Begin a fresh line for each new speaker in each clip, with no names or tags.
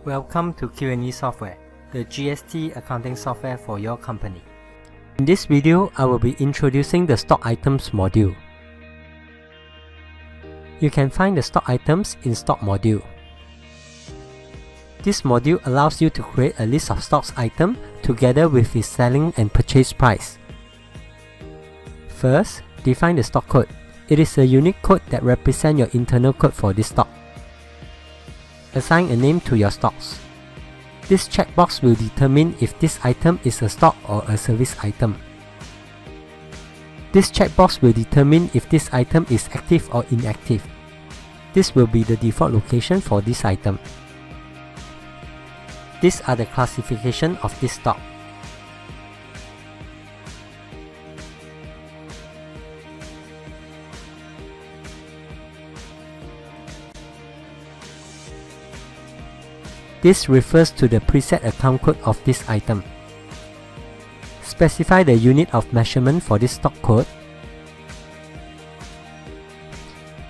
Welcome to Q&E Software, the GST accounting software for your company. In this video, I will be introducing the Stock Items module. You can find the stock items in Stock module. This module allows you to create a list of stocks item together with its selling and purchase price. First, define the stock code. It is a unique code that represents your internal code for this stock. Assign a name to your stocks. This checkbox will determine if this item is a stock or a service item. This checkbox will determine if this item is active or inactive. This will be the default location for this item. These are the classification of this stock. This refers to the preset account code of this item. Specify the unit of measurement for this stock code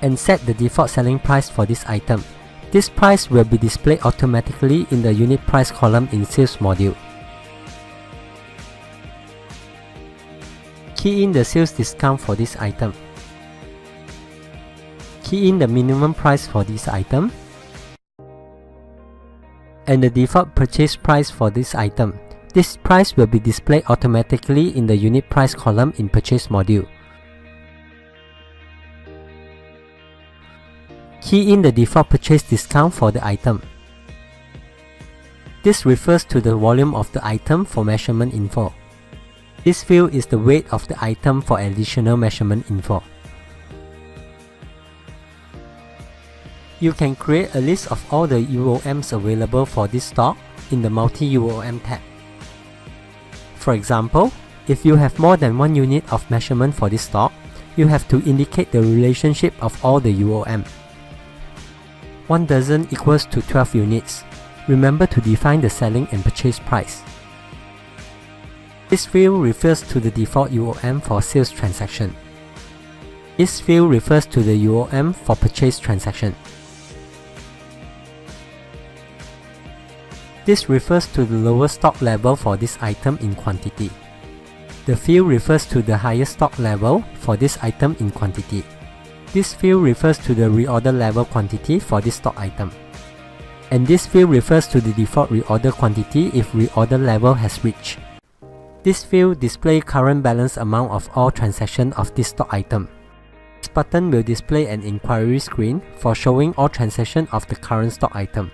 and set the default selling price for this item. This price will be displayed automatically in the unit price column in Sales module. Key in the sales discount for this item. Key in the minimum price for this item and the default purchase price for this item. This price will be displayed automatically in the unit price column in Purchase module. Key in the default purchase discount for the item. This refers to the volume of the item for measurement info. This field is the weight of the item for additional measurement info. You can create a list of all the UOMs available for this stock in the Multi-UOM tab. For example, if you have more than one unit of measurement for this stock, you have to indicate the relationship of all the UOM. 1 dozen equals to 12 units. Remember to define the selling and purchase price. This field refers to the default UOM for sales transaction. This field refers to the UOM for purchase transaction. This refers to the lowest stock level for this item in quantity. The field refers to the highest stock level for this item in quantity. This field refers to the reorder level quantity for this stock item. And this field refers to the default reorder quantity if reorder level has reached. This field displays current balance amount of all transactions of this stock item. This button will display an inquiry screen for showing all transactions of the current stock item.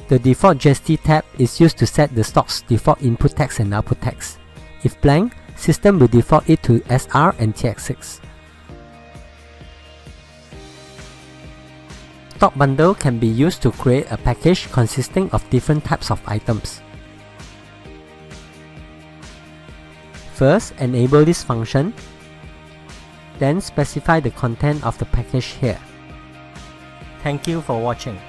The default GST tab is used to set the stock's default input text and output text. If blank, system will default it to SR and TX6. Stock bundle can be used to create a package consisting of different types of items. First, enable this function, then specify the content of the package here. Thank you for watching.